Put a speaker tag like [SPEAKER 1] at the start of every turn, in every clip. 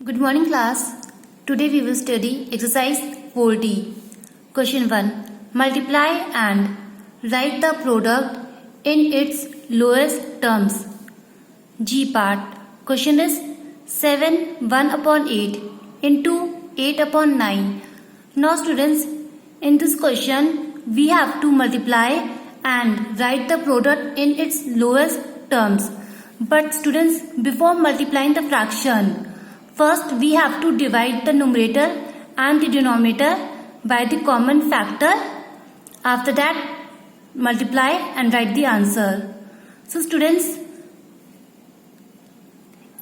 [SPEAKER 1] Good morning class. Today we will study exercise 4D. Question 1. Multiply and write the product in its lowest terms. G part. Question is 7 1 upon 8 into 8 upon 9. Now students, in this question we have to multiply and write the product in its lowest terms. But students, before multiplying the fraction, first we have to divide the numerator and the denominator by the common factor. After that, multiply and write the answer. So students,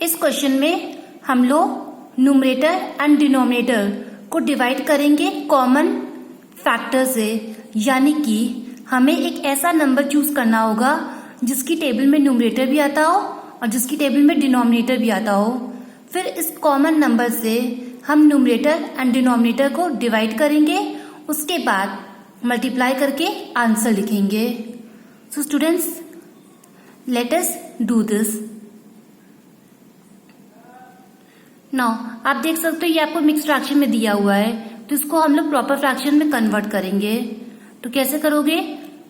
[SPEAKER 1] इस question में हम लोग numerator and denominator को divide करेंगे common factor से, यानी कि हमें एक ऐसा नंबर चूज करना होगा जिसकी टेबल में न्यूमरेटर भी आता हो और जिसकी टेबल में डिनोमिनेटर भी आता हो. फिर इस कॉमन नंबर से हम न्यूमरेटर एंड डिनोमिनेटर को डिवाइड करेंगे, उसके बाद मल्टीप्लाई करके आंसर लिखेंगे. So students, let us do this. Now आप देख सकते हो ये आपको मिक्स फ्रैक्शन में दिया हुआ है, तो इसको हम लोग प्रॉपर फ्रैक्शन में कन्वर्ट करेंगे. तो कैसे करोगे?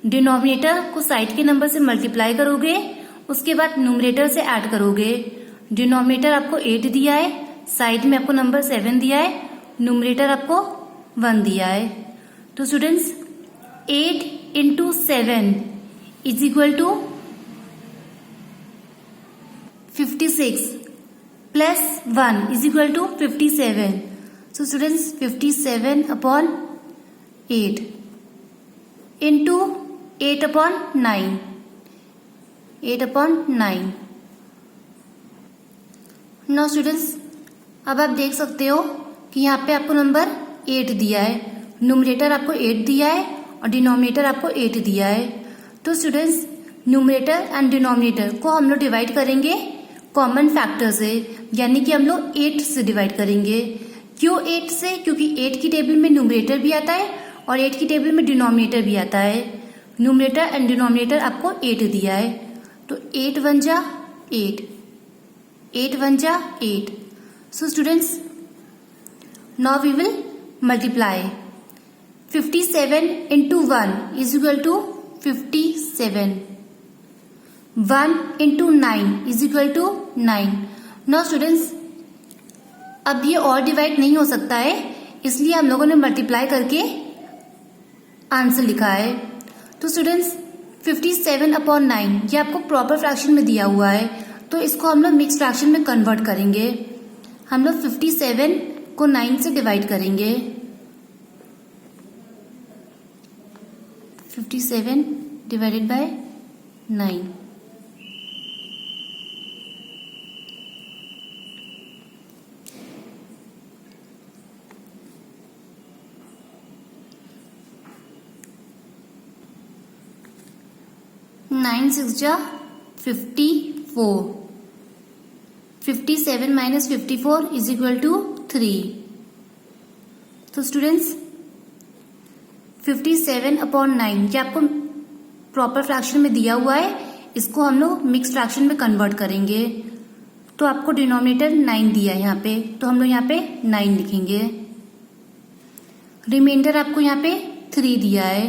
[SPEAKER 1] डिनोमिनेटर को साइड के नंबर से मल्टीप्लाई करोगे, उसके बाद न्यूमरेटर से ऐड करोगे. डिनोमिनेटर आपको 8 दिया है, साइड में आपको नंबर 7 दिया है, न्यूमरेटर आपको 1 दिया है. तो students, 8 into 7 is equal to 56 plus 1 is equal to 57. So students, 57 upon 8 into 8 upon 9, 8 upon 9. Now students, अब आप देख सकते हो कि यहाँ पे आपको नंबर 8 दिया है, न्यूमरेटर आपको 8 दिया है और डिनोमिनेटर आपको 8 दिया है. तो स्टूडेंट्स, न्यूमरेटर एंड डिनोमिनेटर को हम लोग डिवाइड करेंगे कॉमन फैक्टर से, यानी कि हम लोग 8 से डिवाइड करेंगे. क्यों 8 से? क्योंकि 8 की टेबल में न्यूमरेटर भी आता है और 8 की टेबल में डिनोमिनेटर भी आता है. न्यूमरेटर एंड डिनोमिनेटर आपको 8 दिया है, तो 8 1 जा 8, 8 1 जा 8. So students, now we will multiply. 57 into 1 is equal to 57. 1 into 9 is equal to 9. Now students, अब ये और डिवाइड नहीं हो सकता है, इसलिए हम लोगों ने मल्टीप्लाई करके आंसर लिखा है. तो स्टूडेंट्स, 57 अपॉन 9 ये आपको प्रॉपर फ्रैक्शन में दिया हुआ है, तो इसको हम लोग मिक्स फ्रैक्शन में कन्वर्ट करेंगे. हम लोग 57 को 9 से डिवाइड करेंगे. 57 डिवाइडेड बाय 9. नाइन 6 जा 54. 57 माइनस 54 इज इक्वल टू 3. तो स्टूडेंट्स, 57 अपॉन 9 ये आपको प्रॉपर फ्रैक्शन में दिया हुआ है, इसको हम लोग मिक्स फ्रैक्शन में कन्वर्ट करेंगे. तो आपको डिनोमिनेटर 9 दिया है यहाँ पे, तो हम लोग यहाँ पे 9 लिखेंगे. रिमाइंडर आपको यहाँ पे 3 दिया है,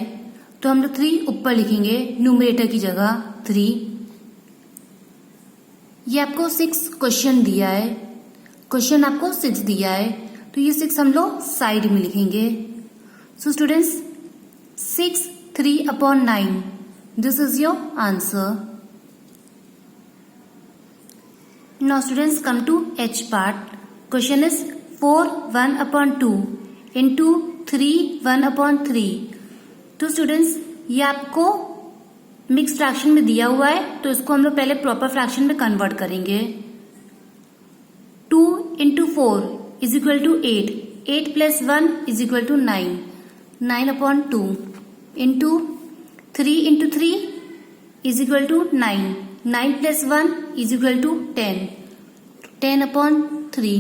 [SPEAKER 1] तो हम लोग 3 ऊपर लिखेंगे न्यूमरेटर की जगह 3. ये आपको 6 क्वेश्चन दिया है, क्वेश्चन आपको 6 दिया है, तो ये 6 हम लोग साइड में लिखेंगे. So students, 6 3 upon 9 this is your answer. Now students, come to H part. Question is 4 1 upon 2 into 3 1 upon 3. तो स्टूडेंट्स, ये आपको मिक्स फ्रैक्शन में दिया हुआ है, तो इसको हम लोग पहले प्रॉपर फ्रैक्शन में कन्वर्ट करेंगे. 2 into 4 is equal to 8, 8 plus 1 is equal to 9, 9 upon 2 into 3 into 3 is equal to 9, 9 plus 1 is equal to 10, 10 upon 3.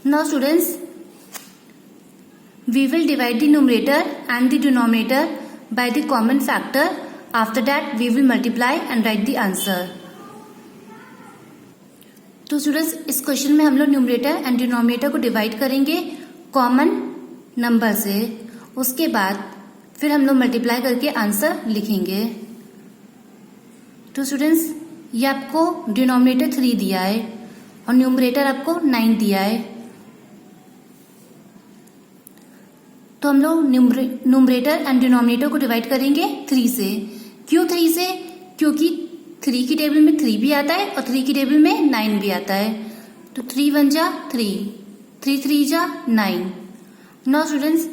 [SPEAKER 1] Now students, we will divide the numerator and the denominator by the common factor. After that, we will multiply and write the answer. तो students इस question में हम लोग numerator and denominator को divide करेंगे common number से, उसके बाद फिर हम लोग मल्टीप्लाई करके आंसर लिखेंगे। तो स्टूडेंट्स ये आपको डिनोमिनेटर 3 दिया है और न्यूमरेटर आपको 9 दिया है। तो हम लोग न्यूमरेटर एंड डिनोमिनेटर को डिवाइड करेंगे 3 से। क्यों 3 से? क्योंकि 3 की टेबल में 3 भी आता है और 3 की टेबल में 9 भी आता है। तो 3 1 जा 3, 3 3 जा 9। नाउ स्टूडेंट्स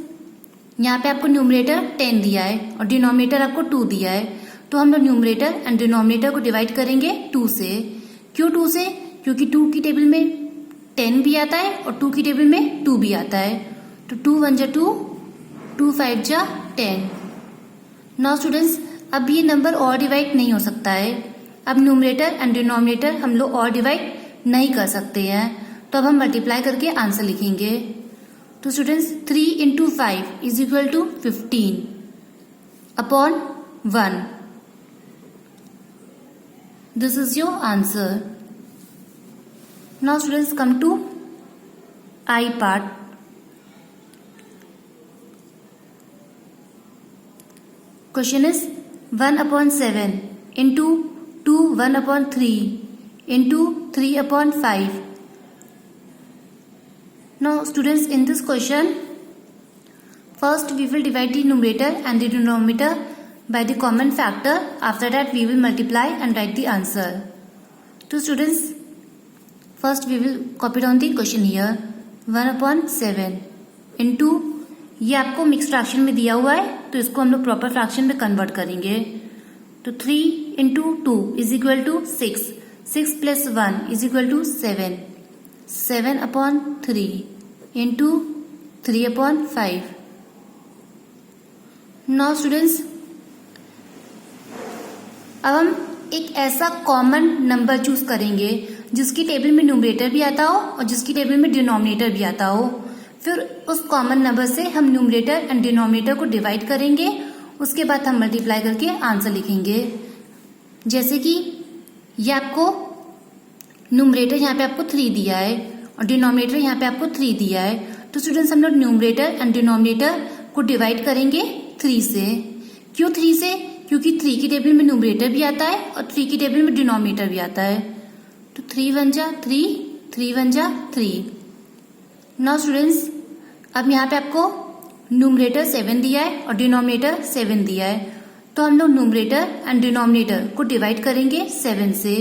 [SPEAKER 1] यहाँ पे आपको न्यूमरेटर 10 दिया है और डिनोमिनेटर आपको 2 दिया है। तो हम लोग न्यूमरेटर एंड डिनोमिनेटर को डिवाइड करेंगे 2 से। क्यों 2 से? क्योंकि 2 की टेबल में 10 भी आता है और 2 की टेबल में 2 भी आता है। तो 2 1 जा 2, 2 5 जा 10। नाउ स्टूडेंट्स अब ये नंबर और डिवाइड नहीं हो सकता है। अब न्यूमरेटर एंड डिनोमिनेटर हम लोग और डिवाइड नहीं कर सकते हैं, तो अब हम मल्टीप्लाई करके आंसर लिखेंगे। तो students 3 into 5 is equal to 15 upon 1। This is your answer. Now students come to I part. Question is 1/7 into 2 1/3 into 3/5। Now students in this question, first we will divide the numerator and the denominator by the common factor. After that we will multiply and write the answer. So students, first we will copy down the question here. 1/7 into, ये आपको mix fraction में दिया हुआ है तो इसको हम लोग प्रॉपर फ्रैक्शन में कन्वर्ट करेंगे। तो 3 into 2 is equal to 6, 6 plus 1 is equal to 7, 7/3 into 3/5। Now students अब हम एक ऐसा कॉमन नंबर चूज करेंगे जिसकी टेबल में न्यूमरेटर भी आता हो और जिसकी टेबल में डिनोमिनेटर भी आता हो। फिर उस कॉमन नंबर से हम न्यूमरेटर एंड डिनोमिनेटर को डिवाइड करेंगे, उसके बाद हम मल्टीप्लाई करके आंसर लिखेंगे। जैसे कि ये आपको न्यूमरेटर यहाँ पे आपको 3 दिया है और डिनोमिनेटर यहाँ पे आपको 3 दिया है। तो स्टूडेंट्स हम लोग न्यूमरेटर एंड डिनोमिनेटर को डिवाइड करेंगे 3 से। क्यों 3 से? क्योंकि 3 की टेबल में न्यूमरेटर भी आता है और 3 की टेबल में डिनोमिनेटर भी आता है। तो 3 1 जा 3, 3 1 जा 3। नाउ स्टूडेंट्स अब यहाँ पे आपको न्यूमरेटर 7 दिया है और डिनोमिनेटर 7 दिया है। तो हम लोग न्यूमरेटर एंड डिनोमिनेटर को डिवाइड करेंगे 7 से।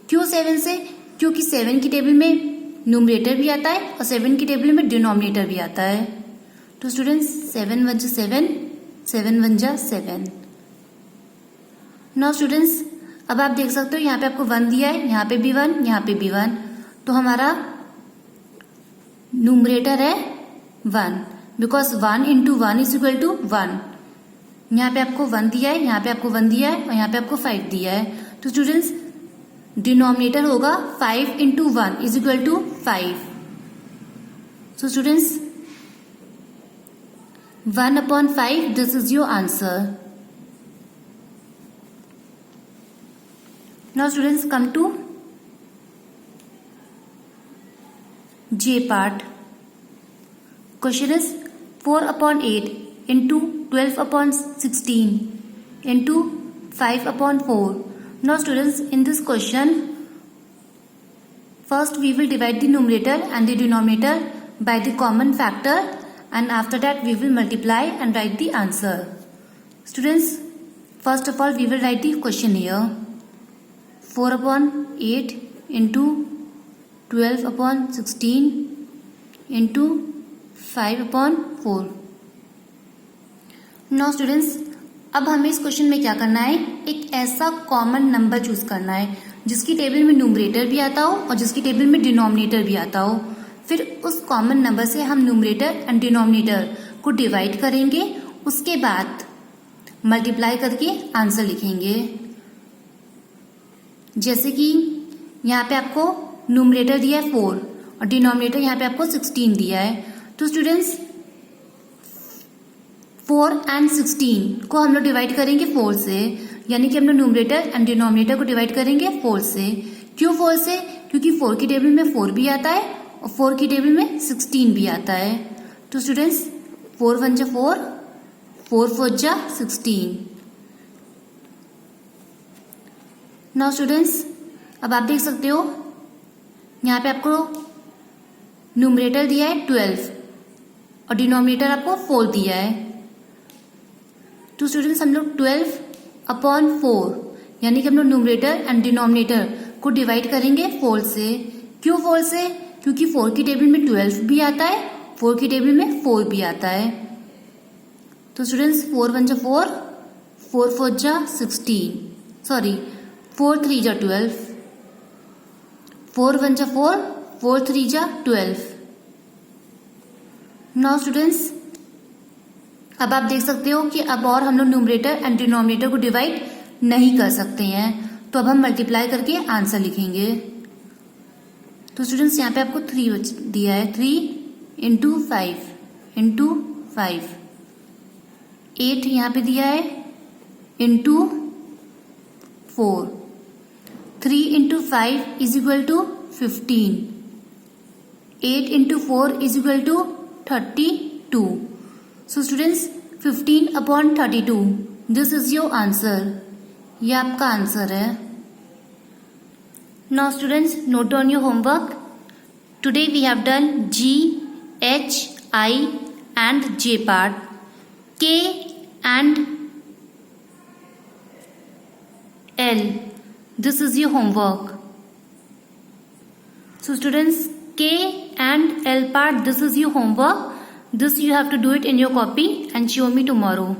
[SPEAKER 1] क्यों 7 से? क्योंकि 7 की टेबल में न्यूमरेटर भी आता है और 7 की टेबल में डिनोमिनेटर भी आता है। तो स्टूडेंट्स 7 1 जा 7, 7 1 जा 7। नाउ स्टूडेंट्स अब आप देख सकते हो यहाँ पे आपको 1 दिया है, यहाँ पे भी 1, यहाँ पे भी 1। तो हमारा न्यूमरेटर है 1, because 1 into 1 is equal to 1। यहाँ पे आपको 1 दिया है, यहाँ पे आपको 1 दिया है और यहाँ पे आपको 5 दिया है। तो स्टूडेंट्स डिनोमिनेटर होगा 5 into 1 is equal to 5। So students 1/5 this is your answer. Now students come to J part. Question is 4/8 into 12/16 into 5/4. Now students in this question, first we will divide the numerator and the denominator by the common factor, and after that we will multiply and write the answer. Students, first of all we will write the question here. 4/8 into 12/16 into 5/4। Now students अब हमें इस question में क्या करना है, एक ऐसा common number choose करना है जिसकी टेबल में न्यूमरेटर भी आता हो और जिसकी टेबल में डिनोमिनेटर भी आता हो। फिर उस कॉमन नंबर से हम न्यूमरेटर एंड डिनोमिनेटर को डिवाइड करेंगे, उसके बाद मल्टीप्लाई करके आंसर लिखेंगे। जैसे कि यहाँ पे आपको न्यूमरेटर दिया है 4 और डिनोमिनेटर यहाँ पे आपको 16 दिया है। तो स्टूडेंट्स 4 and 16 को हम लोग डिवाइड करेंगे 4 से, यानी कि हम लोग न्यूमरेटर एंड डिनोमिनेटर को डिवाइड करेंगे 4 से। क्यों 4 से? क्योंकि 4 की टेबल में 4 भी आता है और 4 की टेबल में 16 भी आता है। तो स्टूडेंट्स 4 1 जा 4, 4 4 जा 16। नाउ स्टूडेंट्स अब आप देख सकते हो यहाँ पे आपको न्यूमरेटर दिया है 12 और डिनोमिनेटर आपको 4 दिया है। तो स्टूडेंट्स हम लोग 12 अपॉन 4 यानी कि हम लोग न्यूमरेटर एंड डिनोमिनेटर को डिवाइड करेंगे 4 से। क्यों 4 से? क्योंकि 4 की टेबल में 12 भी आता है, 4 की टेबल में 4 भी आता है। तो स्टूडेंट्स 4 1 जा 4, 4 4 जा 16, सॉरी 4 3 जा 12, 4 1 जा 4, 4 3 जा 12। नाउ स्टूडेंट्स अब आप देख सकते हो कि अब और हम लोग न्यूमरेटर एंड डिनोमिनेटर को डिवाइड नहीं कर सकते हैं, तो अब हम मल्टीप्लाई करके आंसर लिखेंगे। तो स्टूडेंट्स यहाँ पे आपको 3 दिया है, 3 इंटू 5 इंटू 5, 8 यहाँ पे दिया है into 4, 3 into 5 is equal to 15, 8 into 4 is equal to 32। So students 15 upon 32, this is your answer, ये आपका आंसर है। Now students note down your homework. Today we have done G, H, I and J part, K and L. This is your homework. So students, K and L part, this is your homework. This you have to do it in your copy and show me tomorrow.